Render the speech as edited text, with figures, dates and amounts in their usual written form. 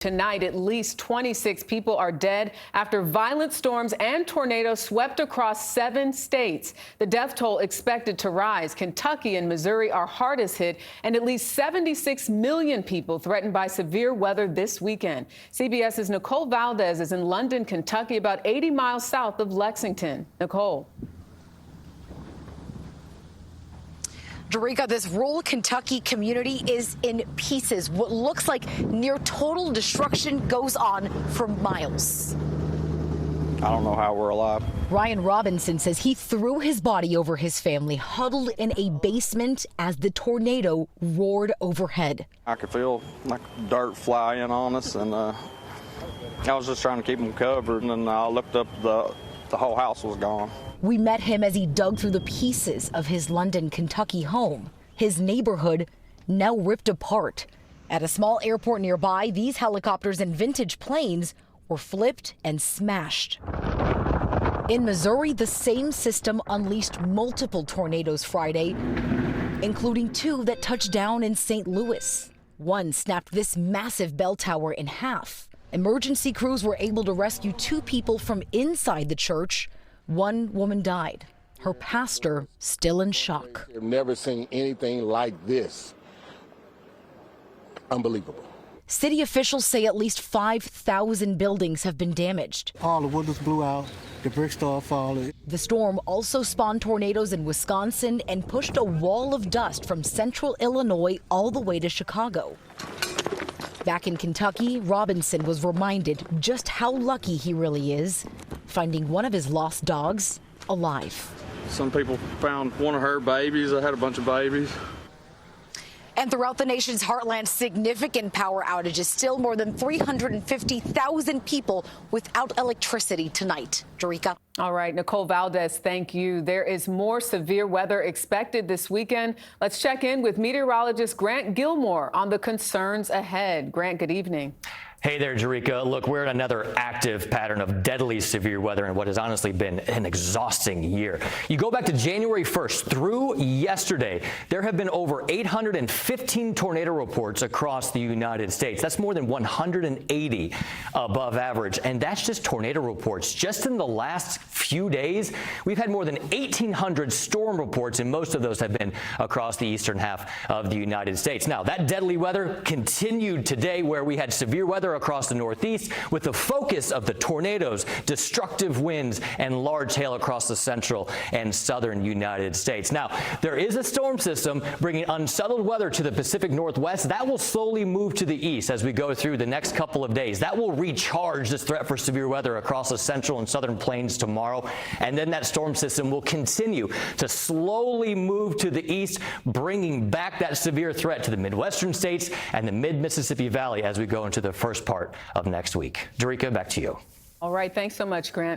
Tonight, at least 26 people are dead after violent storms and tornadoes swept across 7 states. The death toll expected to rise. Kentucky and Missouri are hardest hit, and at least 76 million people threatened by severe weather this weekend. CBS's Nicole Valdes is in London, Kentucky, about 80 miles south of Lexington. Nicole. Jerika, this rural Kentucky community is in pieces. What looks like near total destruction goes on for miles. I don't know how we're alive. Ryan Robinson says he threw his body over his family, huddled in a basement as the tornado roared overhead. I could feel like dirt flying on us, and I was just trying to keep them covered, and then I looked up, the whole house was gone. We met him as he dug through the pieces of his London, Kentucky home. His neighborhood now ripped apart. At a small airport nearby, these helicopters and vintage planes were flipped and smashed. In Missouri, the same system unleashed multiple tornadoes Friday, including 2 that touched down in St. Louis. One snapped this massive bell tower in half. Emergency crews were able to rescue 2 people from inside the church. 1 woman died. Her pastor still in shock. I've never seen anything like this. Unbelievable. City officials say at least 5,000 buildings have been damaged. All the windows blew out, the bricks started falling. The storm also spawned tornadoes in Wisconsin and pushed a wall of dust from central Illinois all the way to Chicago. Back in Kentucky, Robinson was reminded just how lucky he really is, finding one of his lost dogs alive. Some people found one of her babies. I had a bunch of babies. And throughout the nation's heartland, significant power outages. Still more than 350,000 people without electricity tonight. Jerika. All right, Nicole Valdes, thank you. There is more severe weather expected this weekend. Let's check in with meteorologist Grant Gilmore on the concerns ahead. Grant, good evening. Hey there, Jerika. Look, we're in another active pattern of deadly severe weather in what has honestly been an exhausting year. You go back to January 1st through yesterday, there have been over 815 tornado reports across the United States. That's more than 180 above average. And that's just tornado reports. Just in the last few days, we've had more than 1,800 storm reports, and most of those have been across the eastern half of the United States. Now, that deadly weather continued today, where we had severe weather across the Northeast, with the focus of the tornadoes, destructive winds, and large hail across the central and southern United States. Now, there is a storm system bringing unsettled weather to the Pacific Northwest. That will slowly move to the east as we go through the next couple of days. That will recharge this threat for severe weather across the central and southern plains tomorrow. And then that storm system will continue to slowly move to the east, bringing back that severe threat to the Midwestern states and the mid-Mississippi Valley as we go into the first part of next week. Jerika, back to you. All right. Thanks so much, Grant.